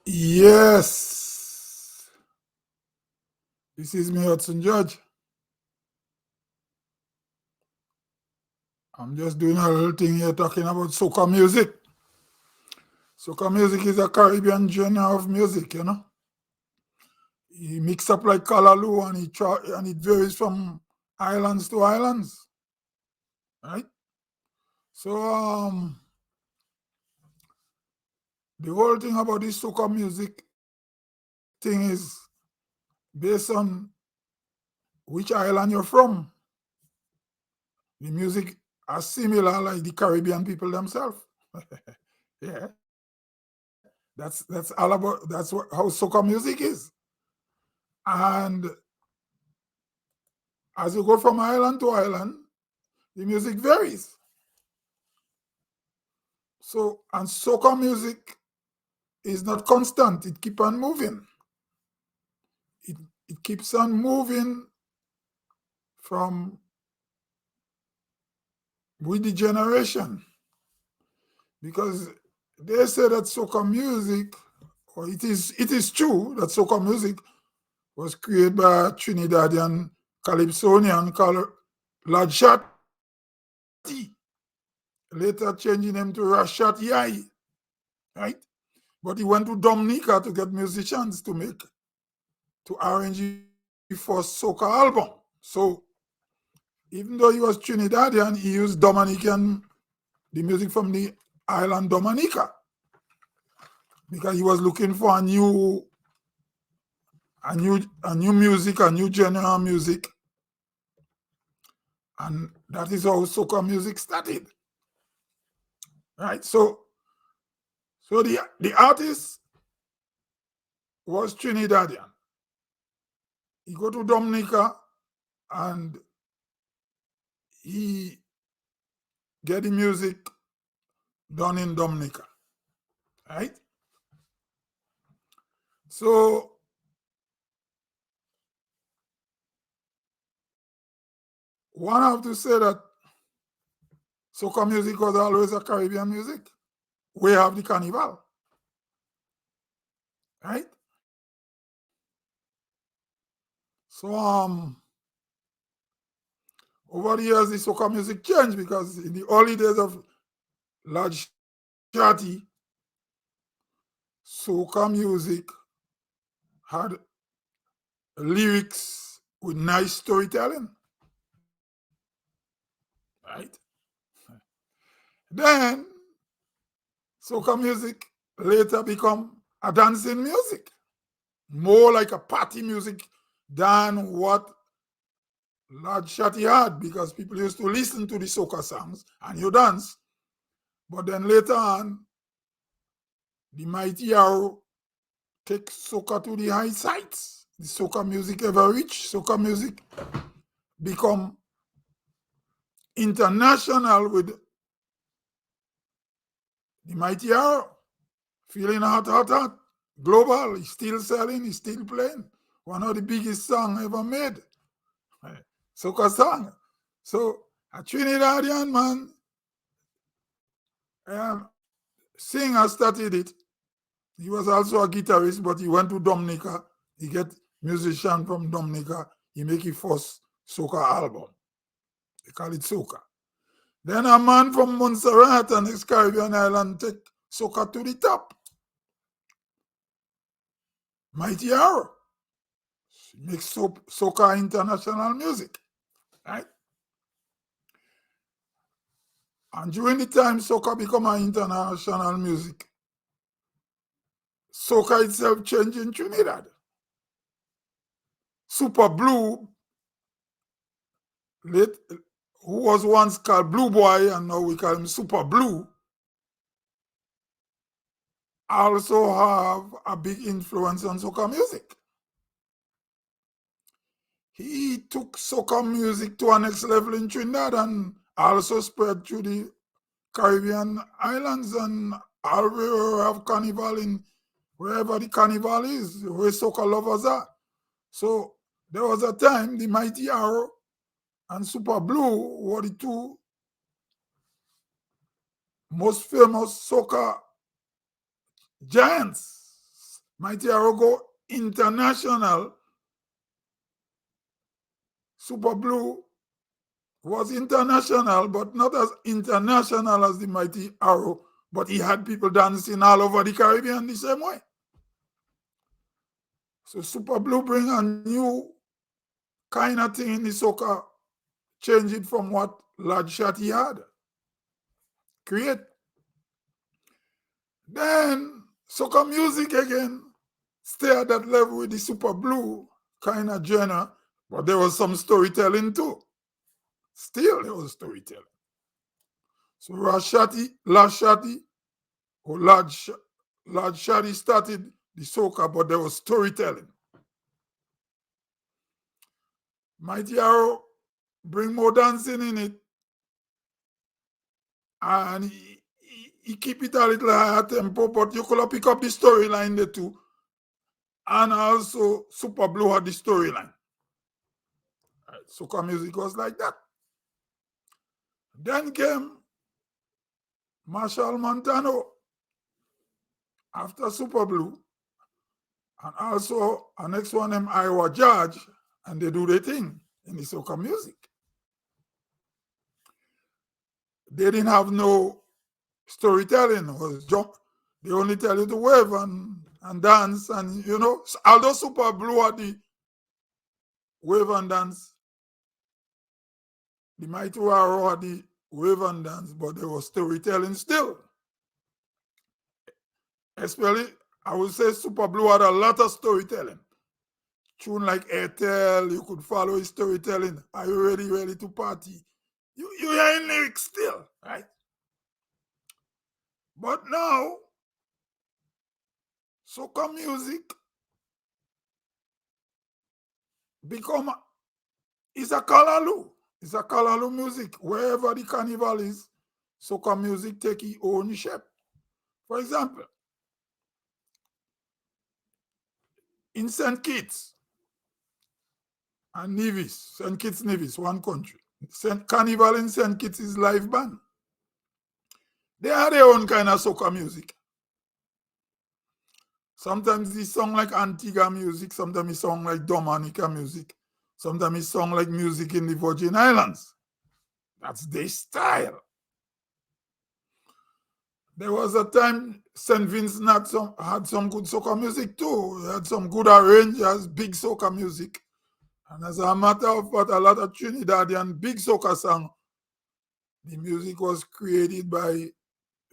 Yes, this is me, Hudson Judge. I'm just doing a little thing here talking about soca music. Soca music is a Caribbean genre of music, you know. He mix up like Callalooo and it varies from islands to islands, right? So the whole thing about this soca music thing is based on which island you're from. The music are similar like the Caribbean people themselves. Yeah. That's all about how soca music is. And as you go from island to island, the music varies. So, and soca music is not constant, it keeps on moving. It keeps on moving from with the generation. Because they say that soca music, or it is true that soca music was created by a Trinidadian Calypsonian called Lad Shotty, later changing him to Rashati Yai, right? But he went to Dominica to get musicians to arrange the first soca album. So even though he was Trinidadian, he used the music from the island Dominica, because he was looking for a new music, a new genre of music. And that is how soca music started. Right? So the artist was Trinidadian. He go to Dominica and he get the music done in Dominica. Right? So one have to say that soca music was always a Caribbean music. We have the carnival. Right? So over the years the soca music changed, because in the early days of Large Shotty, soca music had lyrics with nice storytelling, right? Then soca music later become a dancing music, more like a party music than what Lord Shotty had, because people used to listen to the soca songs and you dance. But then later on, the mighty arrow take soca to the high sights. The soca music ever reach. Soca music become international with the mighty arrow. Feeling hot, hot, hot. Global. He's still selling. He's still playing. One of the biggest songs ever made. Soca song. So a Trinidadian man, singer started it. He was also a guitarist, but he went to Dominica. He get musician from Dominica. He make his first soca album. They call it Soca. Then a man from Montserrat and his Caribbean island take soca to the top. Mighty Arrow makes soca international music, right? And during the time soca become an international music, soca itself changed in Trinidad. Super Blue, who was once called Blue Boy and now we call him Super Blue, also have a big influence on soca music. He took soca music to a next level in Trinidad and also spread through the Caribbean islands and all we have carnival in wherever the carnival is, where soca lovers are. So there was a time the Mighty Arrow and Super Blue were the two most famous soca giants. Mighty Arrow go international. Super Blue was international, but not as international as the Mighty Arrow. But he had people dancing all over the Caribbean the same way. So Super Blue bring a new kind of thing in the soca, change it from what Lad Shotty had create. Then soca music again stay at that level with the Super Blue kind of genre, but there was some storytelling too. Still there was storytelling. So Lad Shotty, or Lad Shotty started the soca, but there was storytelling. Mighty Arrow bring more dancing in it, and he keep it a little higher tempo, but you could pick up the storyline there too. And also Super Blue had the storyline. Right, soca music was like that. Then came Marshall Montano after Super Blue, and also our next one named Iowa Judge, and they do their thing in the soca music. They didn't have no storytelling. It was jump. They only tell you to wave and dance, and you know, although Super Blue had the wave and dance, the Mighty Arrow had the wave and dance, but there was storytelling still. Especially, I would say Super Blue had a lot of storytelling. Tune like Airtel, you could follow his storytelling. Are you ready to party? You hearing lyrics still, right? But now, soca music become is a Callalooo. It's a Callalooo music. Wherever the carnival is, soca music take its own shape. For example, in St. Kitts and Nevis, St. Kitts, Nevis, one country. Carnival in St. Kitts is live band. They have their own kind of soca music. Sometimes they song like Antigua music, sometimes they song like Dominica music, sometimes they song like music in the Virgin Islands. That's their style. There was a time St. Vincent had some good soca music too. They had some good arrangers, big soca music. And as a matter of fact, a lot of Trinidadian big soca song, the music was created by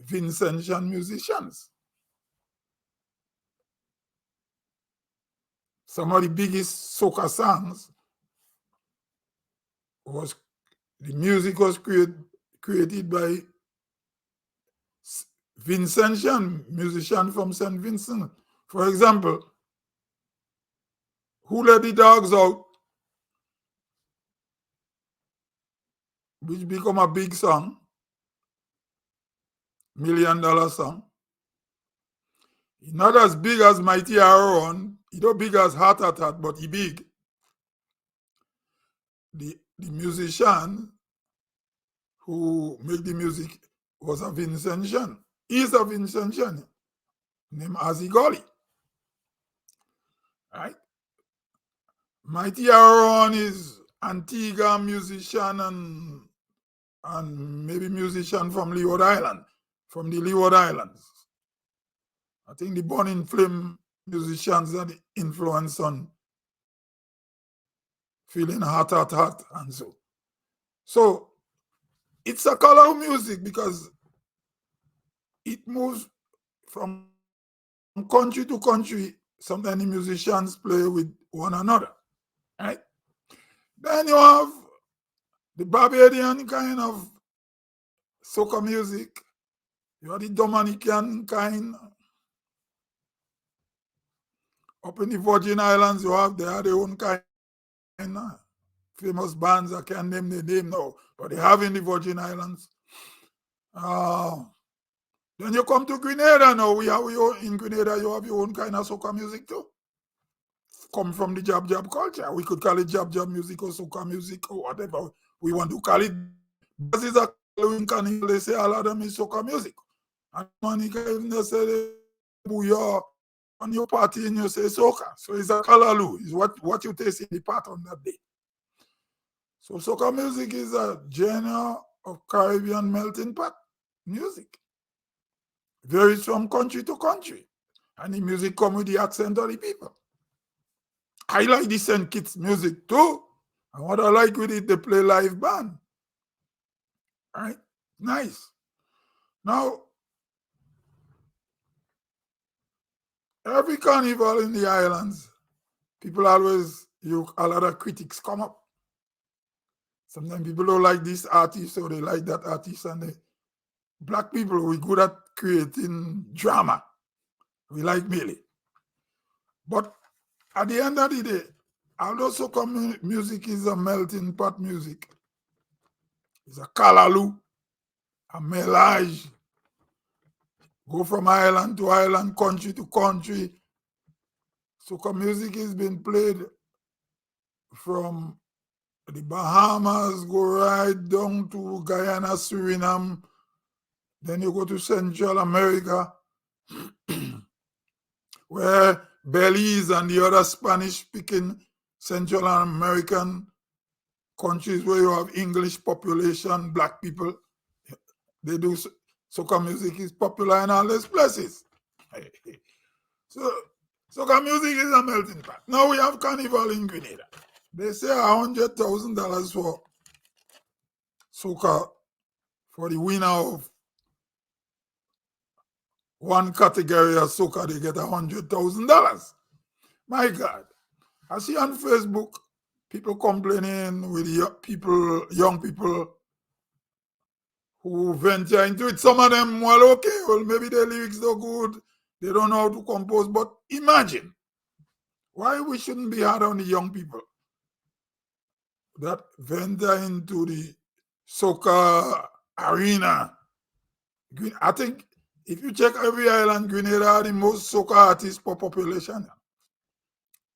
Vincentian musicians. Some of the biggest soca songs the music was created by Vincentian musician from St. Vincent. For example, Who Let the Dogs Out, which become a big song, $1 million song. It's not as big as Mighty Arrow, it's not big as Heart Attack, but he big. The musician who made the music was a Vincentian. He's a Vincentian named Azzy Golly. Right? Mighty Arrow is Antigua musician and maybe musician from Leeward Island, from the Leeward Islands. I think the Born in Flame musicians had the influence on Feeling Hot and so. So it's a Callalooo music because it moves from country to country. Sometimes the musicians play with one another, right? Then you have the Barbadian kind of soca music. You have the Dominican kind. Up in the Virgin Islands, they have their own kind of famous bands. I can't name the name now, but they have in the Virgin Islands. Then you come to Grenada now. In Grenada, you have your own kind of soca music too. Come from the jab culture. We could call it jab music or soca music or whatever we want to call it. Because it's a Halloween carnival, they say all of them is soca music. And Monica even say booyah on your party and you say soca. So it's a Callalooo. It's what you taste in the pot on that day. So soca music is a genre of Caribbean melting pot music. Varies from country to country. And the music comes with the accent of the people. I like the St. Kitts music too. And what I like with it, they play live band. Right? Nice. Now, every carnival in the islands, people always, a lot of critics come up. Sometimes people don't like this artist or they like that artist. And black people, we're good at creating drama. We like Baily. But at the end of the day, although soca music is a melting pot music, it's a Callalooo, a melange, go from island to island, country to country. Soca music is being played from the Bahamas, go right down to Guyana, Suriname. Then you go to Central America, where Belize and the other Spanish-speaking Central American countries where you have English population, black people, they do soca music is popular in all these places. So soca music is a melting pot. Now we have carnival in Grenada. They say $100,000 for soca for the winner of one category of soca. They get $100,000. My God. I see on Facebook people complaining with young people who venture into it. Some of them, well, okay, well, maybe their lyrics are good. They don't know how to compose. But imagine why we shouldn't be hard on the young people that venture into the soca arena. I think if you check every island, Grenada are the most soca artists per population.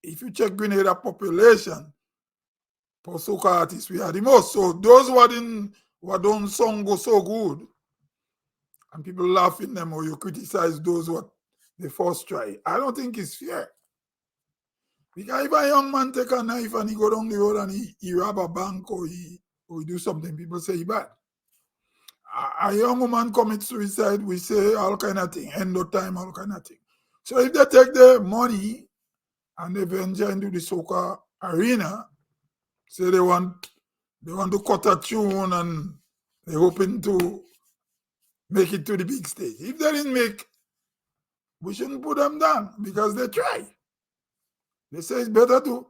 If you check Grenada population per soca artists, we are the most. So those who don't song go so good, and people laugh in them or you criticize those what they first try, I don't think it's fair. Because if a young man take a knife and he go down the road and he rob a bank or he do something, people say he bad. A young woman commits suicide, we say all kind of thing, end of time, all kind of thing. So if they take their money and they venture into the soca arena, say they want to cut a tune and they're hoping to make it to the big stage. If they didn't make, we shouldn't put them down because they try. They say it's better to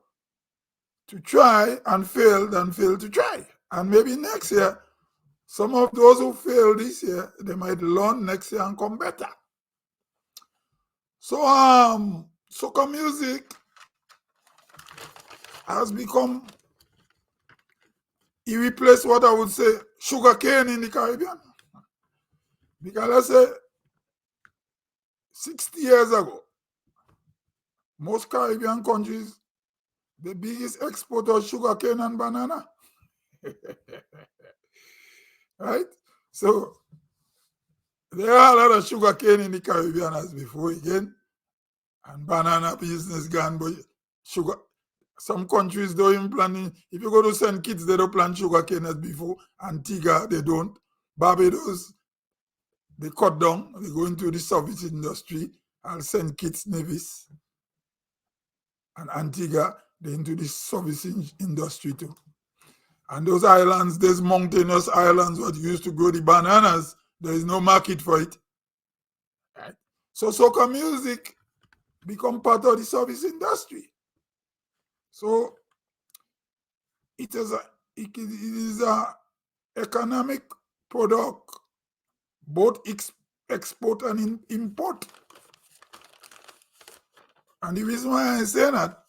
try and fail than fail to try. And maybe next year, some of those who fail this year, they might learn next year and come better. So soca music has become, it replaced what I would say sugar cane in the Caribbean. Because let's say 60 years ago, most Caribbean countries, the biggest exporter of sugar cane and banana. Right? So there are a lot of sugar cane in the Caribbean as before again. And banana business gone, but sugar, some countries don't even plant. If you go to St. Kitts, they don't plant sugar cane as before. Antigua, they don't. Barbados, they cut down. They go into the service industry. And St. Kitts, Nevis, and Antigua, they're into the service industry too. And those islands, those mountainous islands, what used to grow the bananas, there is no market for it. Right? So soca music become part of the service industry. So it is a economic product, both export and import. And the reason why I say that,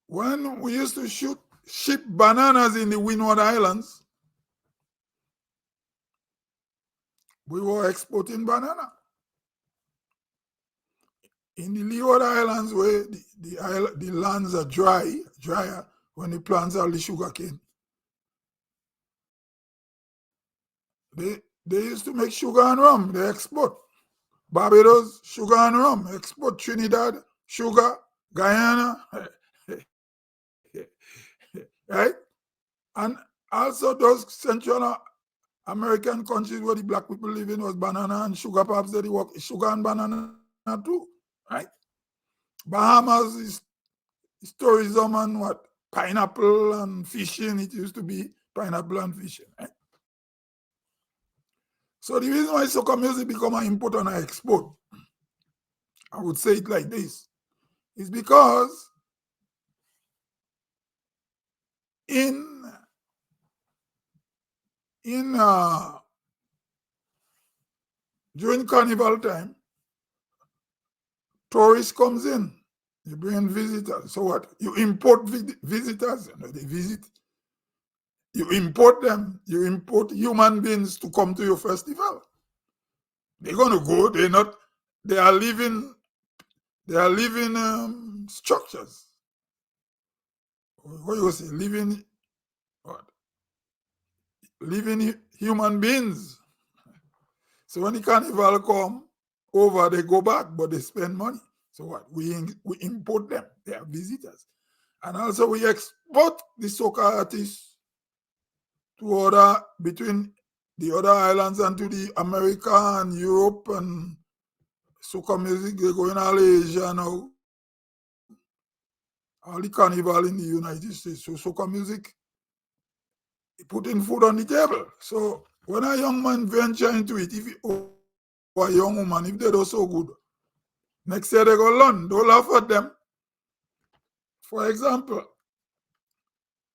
when we used to ship bananas in the Windward Islands, we were exporting banana. In the Leeward Islands, where the lands are drier, when the plants are the sugar cane, they used to make sugar and rum, they export. Barbados, sugar and rum. Export Trinidad, sugar, Guyana, right? And also those Central American countries where the black people live in was banana and sugar. Perhaps they work sugar and banana too, right? Bahamas is tourism and what? Pineapple and fishing. It used to be pineapple and fishing, right? So the reason why soca music become an import and an export, I would say it like this, is because in during carnival time, tourists comes in, you bring visitors. So what? You import visitors, they visit. You import them. You import human beings to come to your festival. They're gonna go. They're not. They are living. They are living structures. What you say? Living what? Living human beings. So when the carnival come over, they go back, but they spend money. So what? We import them. They are visitors. And also we export the soca artists to other, between the other islands and to the America and Europe, and soca music, they go in all Asia now. All the carnival in the United States. So soca music, putting food on the table. So when a young man venture into it, or a young woman, if they do so good, next year they go learn. Don't laugh at them. For example,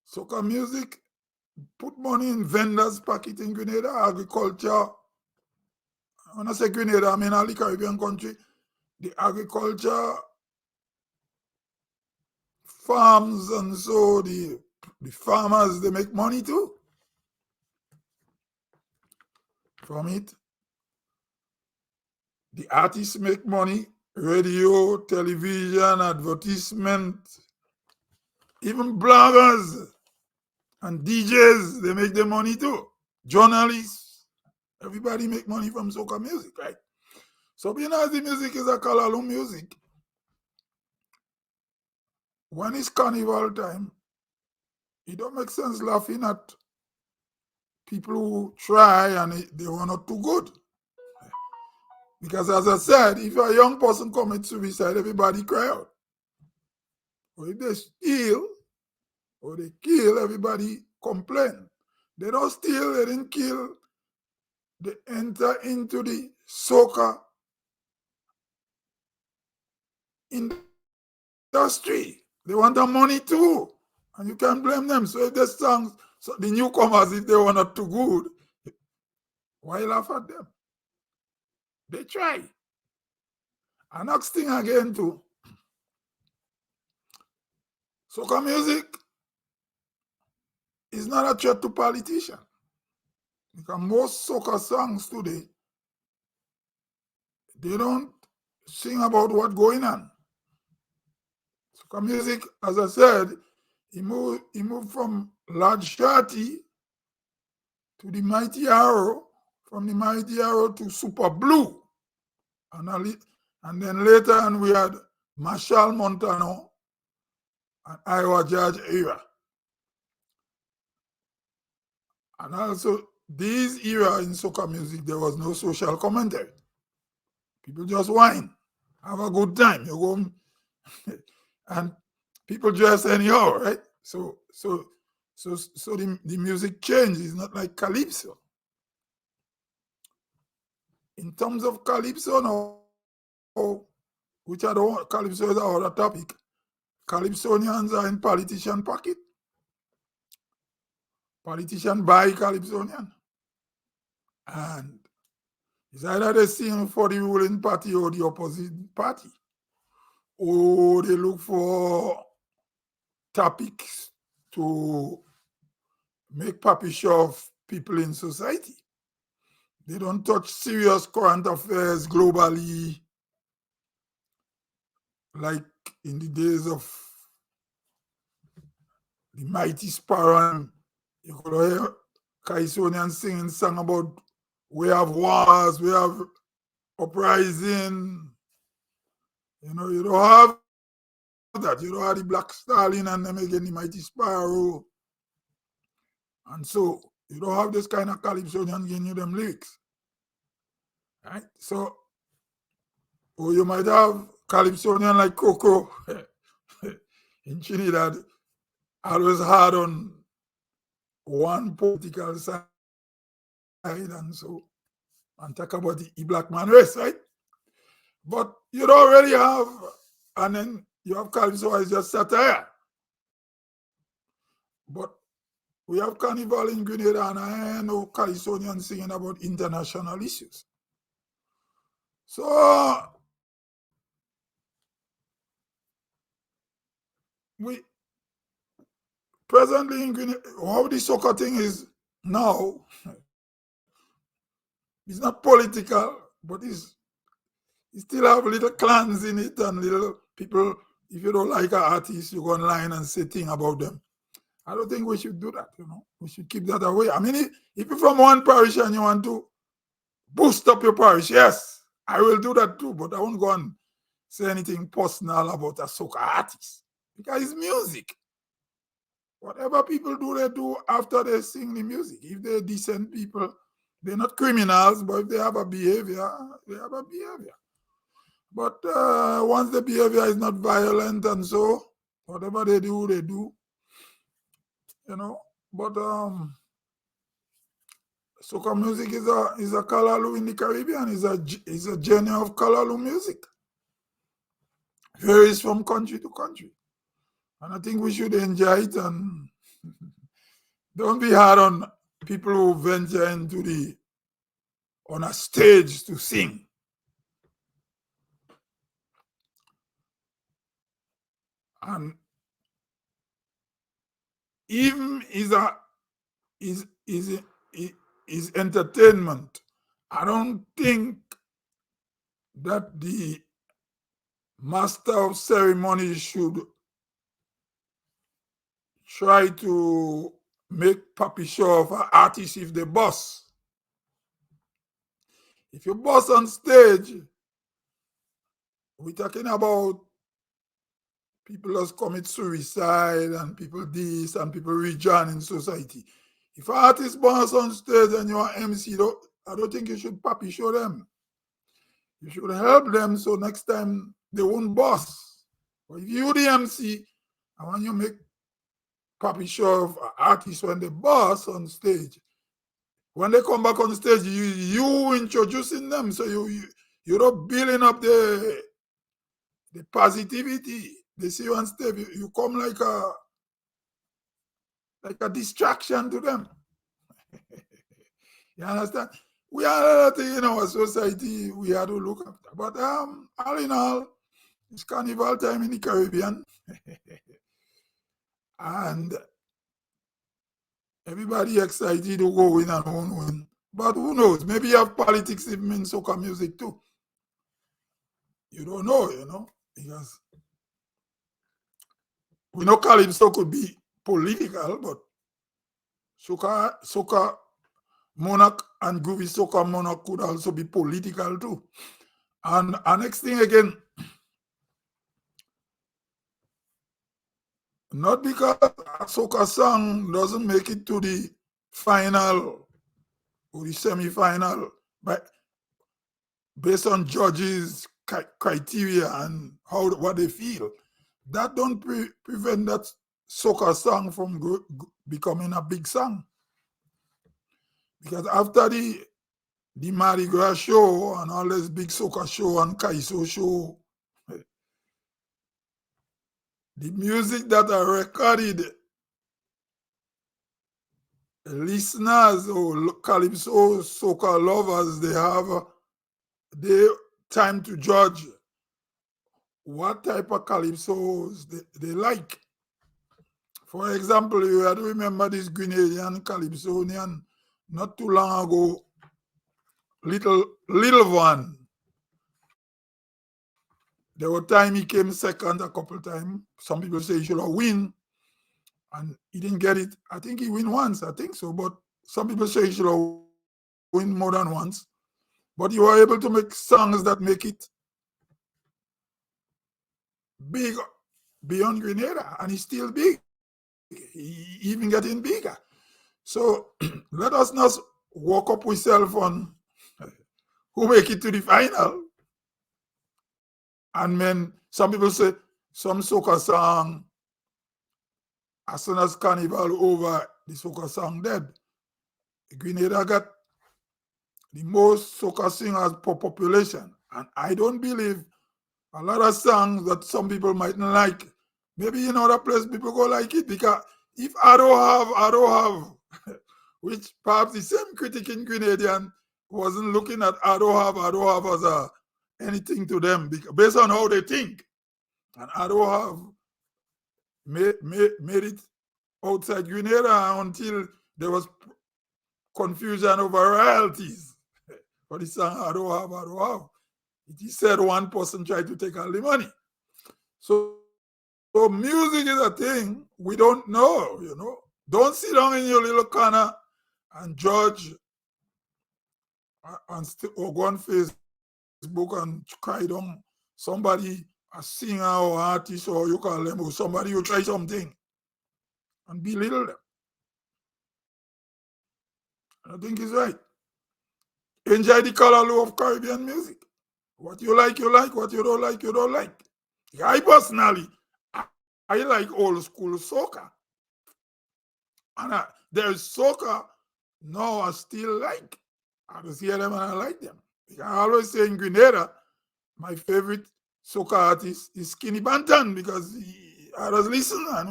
soca music put money in vendors' pocket in Grenada, agriculture. When I say Grenada, I mean all the Caribbean country. The agriculture, farms, and so the farmers, they make money too from it. The artists make money, radio, television, advertisement, even bloggers and DJs, they make their money too. Journalists, everybody make money from soca music, right? So being as the music is a Callalooo music, when it's carnival time, it don't make sense laughing at people who try and they were not too good. Because as I said, if a young person commits suicide, everybody cry out. Or if they steal or they kill, everybody complain. They don't steal, they didn't kill. They enter into the soca industry. They want the money too. And you can't blame them. So if the songs, so the newcomers, if they were not too good, why laugh at them? They try. And next thing again too, soca music is not a threat to politicians. Because most soca songs today, they don't sing about what's going on. Soca music, as I said, he moved from Large Shorty to the Mighty Arrow, from the Mighty Arrow to Super Blue. And then later on we had Marshall Montano and Iowa Judge era. And also these era in soca music, there was no social commentary. People just whine, have a good time. You go and people dress anyhow, right? So the music change is not like calypso. In terms of calypso now, which I don't, calypso is our topic. Calypsonians are in politician pocket. Politician buy calypsonian. And it's either they sing for the ruling party or the opposite party. Or they look for topics to make puppy show of people in society. They don't touch serious current affairs globally, like in the days of the mighty Sparrow. You could hear Kaisonian singing song about we have wars, we have uprising. You don't have that. You don't have the Black Stallion and them again, the Mighty Sparrow. And so you don't have this kind of calypsonian giving you them lyrics. Right? So, or you might have calypsonian like Coco in Trinidad, always hard on one political side and talk about the black man race, right? But you don't really have, and then you have calypso as just satire. But we have carnival in Grenada, and I know Calypsonians singing about international issues. So we presently in Grenada, how the Soca thing is now, it's not political, but it still have little clans in it and little people. If you don't like an artist, you go online and say things about them. I don't think we should do that. We should keep that away. I mean, if you're from one parish and you want to boost up your parish, yes, I will do that too. But I won't go and say anything personal about a soca artist because it's music. Whatever people do, they do after they sing the music. If they're decent people, they're not criminals, but if they have a behavior, they have a behavior. But once the behavior is not violent and so, whatever they do, they do. But soca music is a Callalooo in the Caribbean. Is a journey of Callalooo music. Varies from country to country. And I think we should enjoy it and don't be hard on people who venture on a stage to sing. And even is entertainment. I don't think that the master of ceremonies should try to make puppy show of an artist if they boss. If you boss on stage, we're talking about people just commit suicide and people this and people rejoin in society. If an artist boss on stage and you're MC, I don't think you should puppy show them. You should help them so next time they won't boss. But if you the MC, and when you make puppy show of artists when they boss on stage, when they come back on stage, you introducing them, so you're not building up the positivity. They see you on stage, you come like a distraction to them. You understand? We are another thing in our society we have to look after. But all in all, it's carnival time in the Caribbean. And everybody excited to go win and won't win. But who knows? Maybe you have politics even in soca music too. You don't know, because we know calypso could be political, but soca monarch and groovy soca monarch could also be political too. And next thing again, not because a soca song doesn't make it to the final or the semi-final, but based on judges' criteria and what they feel, that don't prevent that soca song from becoming a big song. Because after the Mardi Gras show and all this big soca show and Kaiso show, the music that are recorded, listeners or calypso soca lovers, they have time to judge what type of calypsos they like. For example, you have to remember this Grenadian calypsonian not too long ago, little one. There were times he came second a couple times. Some people say he should have win, and he didn't get it. I think he win once, I think so, but some people say he should have win more than once. But you are able to make songs that make it big beyond Grenada, and it's still big, even getting bigger. So let us not walk up ourselves on who make it to the final. And when some people say some soca song, as soon as Carnival over, the soca song dead. Grenada got the most soca singers per population. And I don't believe a lot of songs that some people mightn't like, maybe in other place people go like it, because if I don't have, which perhaps the same critic in Grenadian wasn't looking at I don't have as anything to them, based on how they think. And I don't have made it outside Grenada until there was confusion over royalties for the song I don't have. It is said one person tried to take all the money. So music is a thing we don't know, you know. Don't sit down in your little corner and judge or go on Facebook and cry down somebody, a singer or artist, or you call them, or somebody who try something and belittle them. I think it's right. Enjoy the Callalooo of Caribbean music. What you like, you like. What you don't like, you don't like. I personally, I like old school soca. And there's soca now I still like. I just hear them and I like them. I always say in Grenada, my favorite soca artist is Skinny Bantan, because I just listen and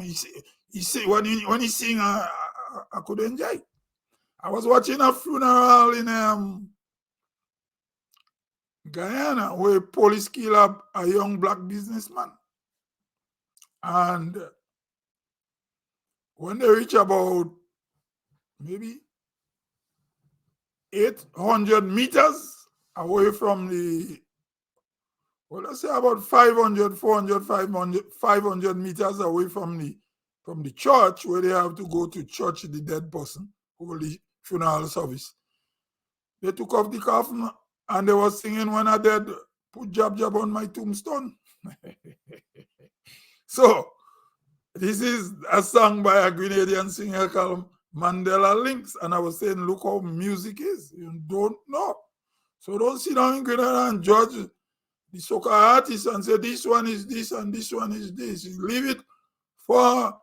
when he sing, I could enjoy. I was watching a funeral in Guyana where police killed a young black businessman. And when they reach about maybe 800 meters away from let's say about 500, 400, 500 meters away from the church, where they have to go to church the dead person, holy funeral service. They took off the coffin and they were singing, "When I dead, put jab jab on my tombstone." So this is a song by a Grenadian singer called Mandela Links. And I was saying, look how music is. You don't know. So don't sit down in Grenada and judge the soca artists and say this one is this and this one is this. You leave it for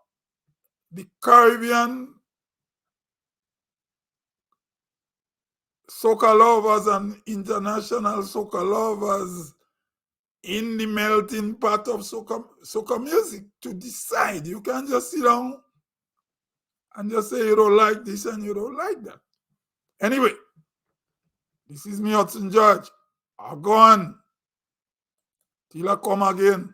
the Caribbean soca lovers and international soca lovers in the melting pot of soca music to decide. You can't just sit down and just say you don't like this and you don't like that. Anyway, this is me, Hudson George. I'll go on till I come again.